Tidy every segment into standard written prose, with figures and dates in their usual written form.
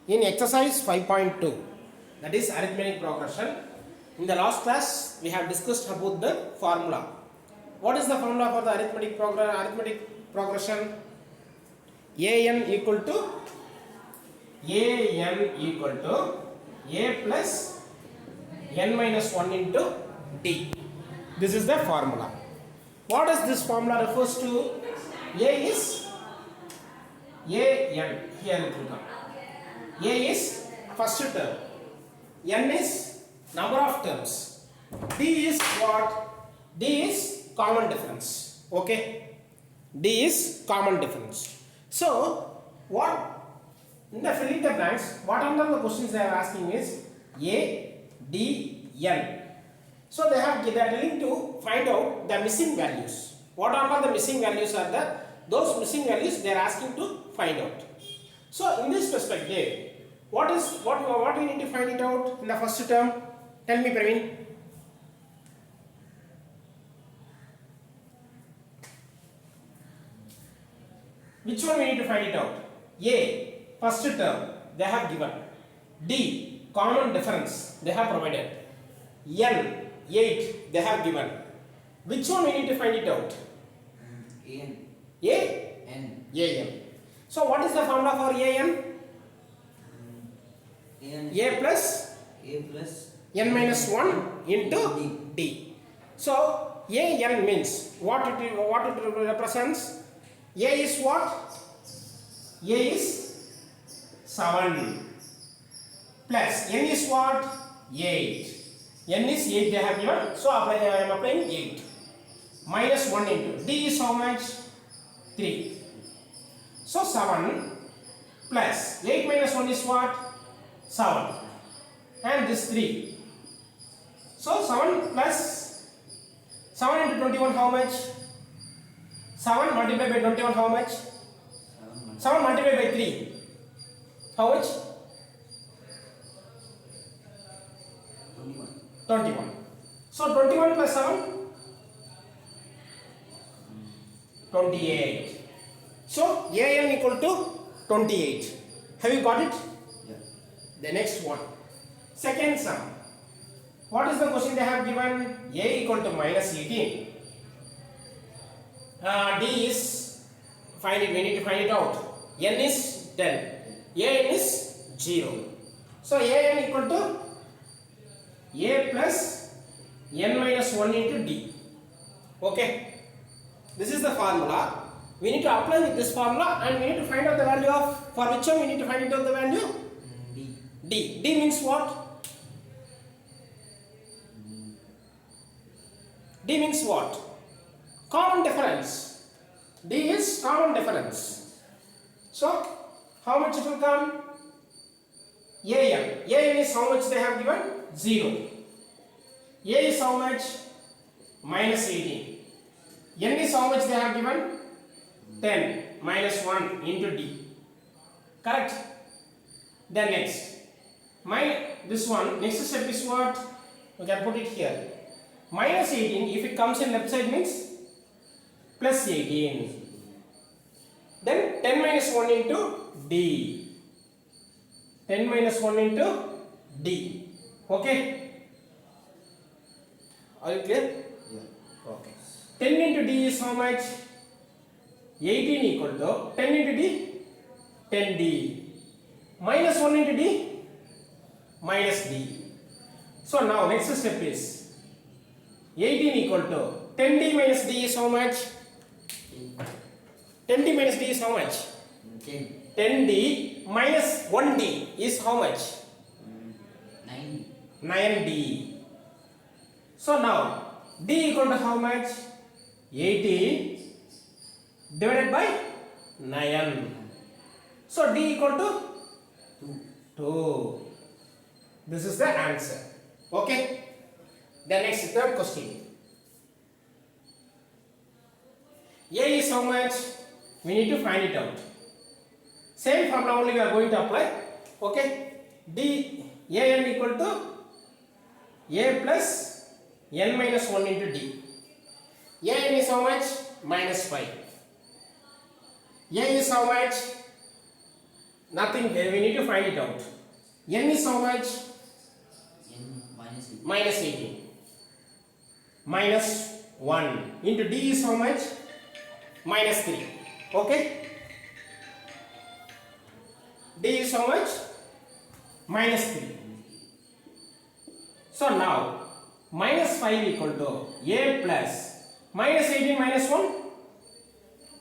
In exercise 5.2, that is arithmetic progression, in the last class we have discussed about the formula. What is the formula for the arithmetic progression? an equal to a plus n minus 1 into d. This is the formula. What does this formula refers to? A is an, here it will come. A is first term, n is number of terms, d is what? D is common difference. Okay, d is common difference. So what in the filling the blanks, what under the questions they are asking is a, d, n. So they are telling to find out the missing values. What are the missing values are the those missing values they are asking to find out. So in this perspective, what we need to find it out in the first term? Tell me, Praveen. Which one we need to find it out? A, first term they have given. D, common difference they have provided. N, 8 they have given. Which one we need to find it out? An. An. So what is the formula for An? A plus n minus 1 into d. So An means what it represents? A is what? A is 7 plus n is what? 8. N is 8 they have given, so I am applying 8 minus 1 into d is how much? 3. So 7 plus 8 minus 1 is what? 7 and this 3. So 7 plus 7 into 21 how much? 7 multiplied by 21 how much? 7 multiplied by 3 how much? 21. So 21 plus 7? 28. So An equal to 28. Have you got it? Yeah. The next one. Second sum. What is the question they have given? A equal to minus 18. D is, find it, we need to find it out. N is 10. An is 0. So An equal to A plus n minus 1 into d. Okay. This is the formula. We need to apply with this formula and we need to find out the value of, for which one we need to find out the value? D. D. D means what? D means what? Common difference. D is common difference. So, how much it will come? An. An is how much they have given? 0. A is how much? Minus 18. N is how much they have given? 10 minus 1 into d. Correct? Then next. This one, next step is what? We can put it here. Minus 18, if it comes in left side means plus 18. Then 10 minus 1 into d. 10 minus 1 into d. Okay? Are you clear? Yeah. Okay. 10 into d is how much? 18 equal to 10 into d? 10d. Minus 1 into d? Minus d. So now next step is 18 equal to 10d minus d is how much? 10d minus d is how much? 10. 10d minus 1d is how much? 9. 9d. So now d equal to how much? 80 divided by 9. So d equal to 2. This is the answer. Okay. The next third question. A is how much? We need to find it out. Same formula only we are going to apply. Okay. An equal to A plus n minus 1 into d. An is how much? Minus 5. A is how much? Nothing here. We need to find it out. N is how much? N minus 8. Minus 18. Minus 1 into D is how much? Minus 3. Okay? D is how much? Minus 3. So now minus 5 equal to A plus minus 18 minus 1?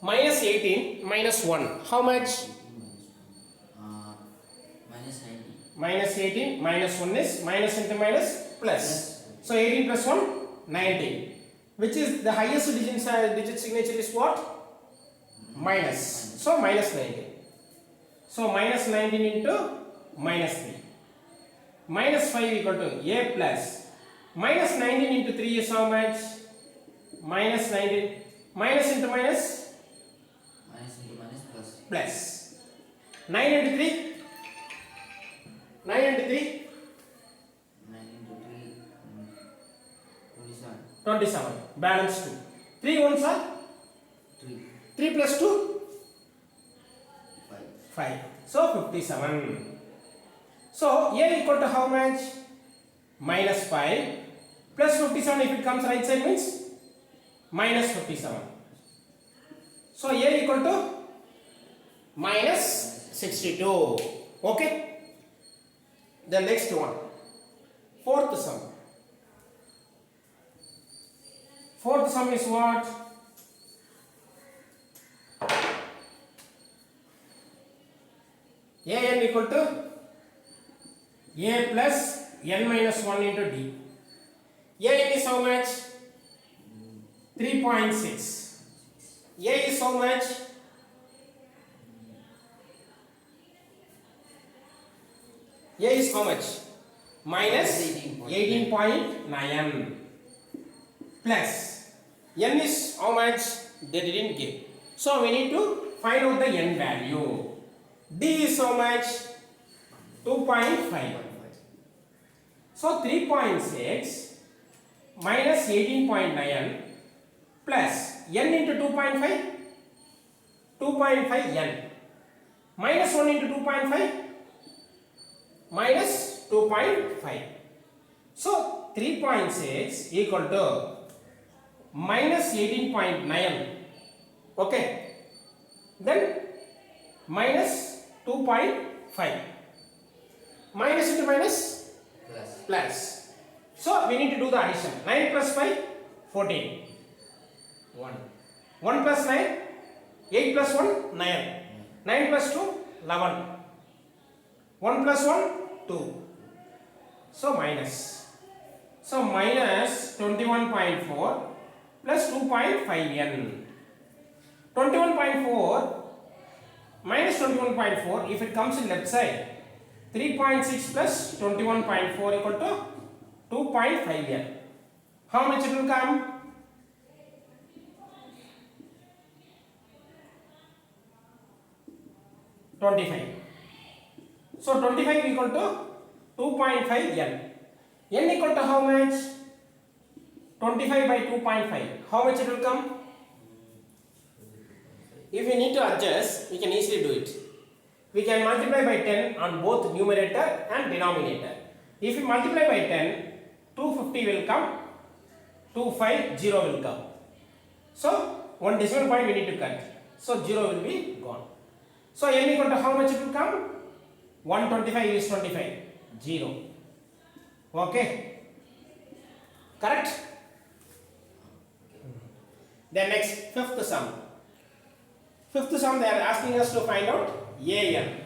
Minus 18 minus 1. How much? 18 minus 1. Minus 18 minus 1 is minus into minus plus. So 18 plus 1, 19. Which is the highest digit signature is what? Minus. So minus 19. So minus 19 into minus 3. Minus 5 equal to A plus minus 19 into 3 is how much? Minus 19. Minus into minus? Minus into minus plus. Plus. 9 into 3? 9 into 3? 9 into 3, 27. 27. Balance 2. 3 ones are? 3, 3 plus 2? 5. 5. So 57. So A equal to how much? Minus 5 plus 57. If it comes right side means minus 57. So A equal to minus 62. Okay. The next one. Fourth sum. Fourth sum is what? A n equal to A plus n minus 1 into D. A n is how much? 3.6. A is how much? A is how much? Minus 18.9 plus n is how much? They didn't give. So we need to find out the n value. D is how much? 2.5. So 3.6 minus 18.9 plus n into 2.5? 2.5 n. Minus 1 into 2.5? Minus 2.5. So 3.6 equal to minus 18.9. Okay. Then minus 2.5. Minus into minus? Plus. Plus. So we need to do the addition. 9 plus 5? 14. 1. 1 plus 9? 8 plus 1? 9. 9 plus 2? 11. 1 plus 1? 2. So minus. So minus 21.4 plus 2.5n. 21.4 minus 21.4, if it comes in left side, 3.6 plus 21.4 equal to 2.5n. How much it will come? $25. So 25 equal to 2.5n. n equal to how much? 25 by 2.5. How much it will come? If we need to adjust, we can easily do it. We can multiply by 10 on both numerator and denominator. If we multiply by 10, 250 will come, 250 will come. So, one decimal point we need to cut. So, 0 will be gone. So, n equal to how much it will come? 125 is 25. 0. Okay. Correct? Then next, fifth sum. Fifth sum they are asking us to find out an.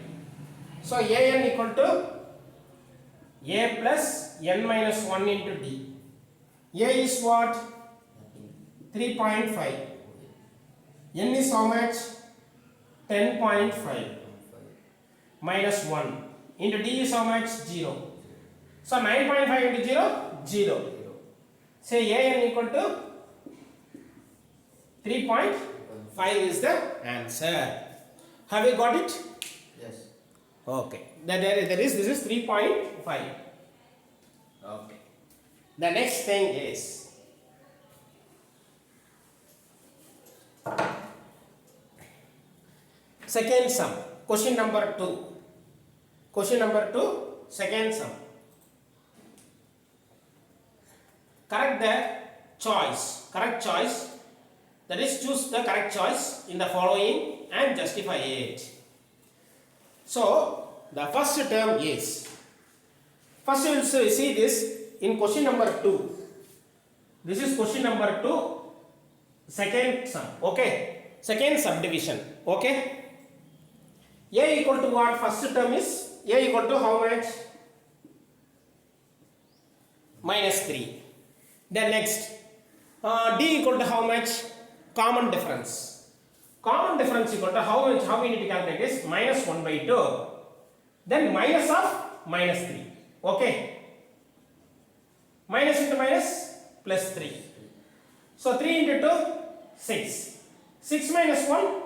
So an equal to a plus n minus 1 into d. A is what? 3.5. N is how much? 10.5 minus 1 into d is how much? 0. So 9.5 into 0? 0. Say an equal to 3.5 is the answer. Have you got it? Yes. Okay. This is 3.5. Okay. The next thing is second sum. Question number 2. Question number 2, second sum. Correct choice. That is, choose the correct choice in the following and justify it. So, the first term is, first you will see this in question number 2. This is question number 2, second sum. Okay, second subdivision. Okay, a equal to what? First term is a equal to how much? Minus 3. Then next, d equal to how much? Common difference. Common difference equal to how much? How we need to calculate is minus 1 by 2. Then minus of minus 3. Okay. Minus into minus plus 3. So 3 into 2, 6. 6 minus 1,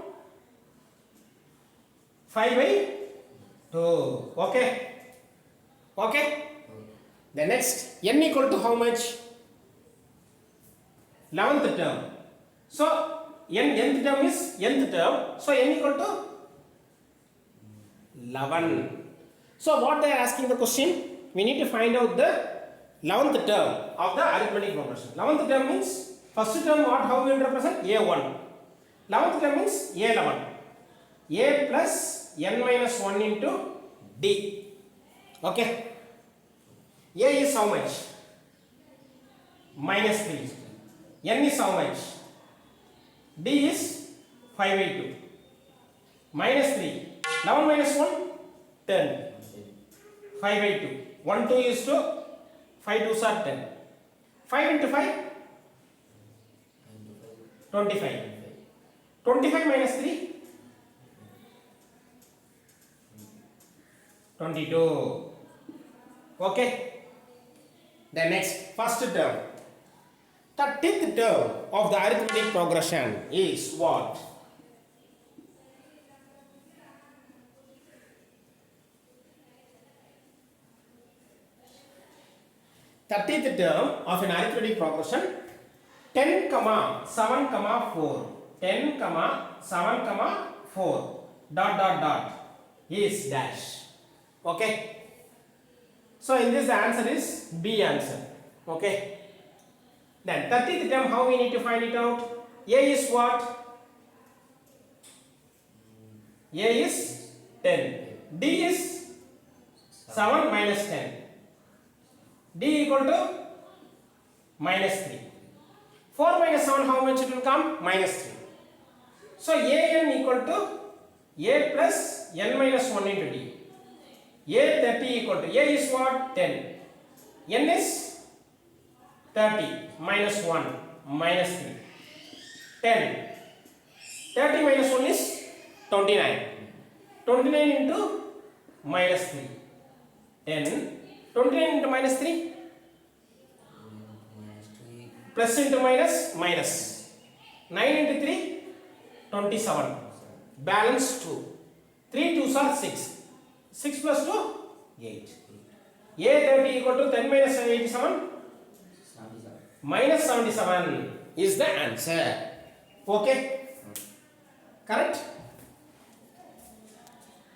5 by 2. Okay. Okay. The next, n equal to how much? 11th term. So nth term is nth term. So n equal to 11. So what they are asking the question? We need to find out the 11th term of the arithmetic progression. 11th term means first term what? How we will represent? A1. 11th term means A11. A plus n minus 1 into d. Okay. A is how much? Minus 3. N is how much? D is 5 by 2. Minus 3. 11 minus 1? 10. 5 by 2. 1 2 is 2. 5 2s are 10. 5 into 5? 25. 25 minus 3? 22. Okay. The next, first term. 30th term of the arithmetic progression is what? Thirtieth term of an arithmetic progression, 10, 7, 4. 10, 7, 4. Dot is dash. Okay. So in this the answer is B answer. Okay. Then 30th term, how we need to find it out? A is what? A is 10. D is 7 minus 10. D equal to minus 3. 4 minus 7, how much it will come? Minus 3. So an equal to a plus n minus 1 into d. A 30 equal to a is what? 10. N is 30 minus 1 minus 3. 10. 30 minus 1 is 29. 29 into minus 3. 10. 29 into minus 3. Plus into minus, minus. 9 into 3, 27. Balance 2. 3 2s are 6. 6 plus 2, 8. A 30 equal to 10 minus 87. Minus 77 is the answer. Okay? Correct?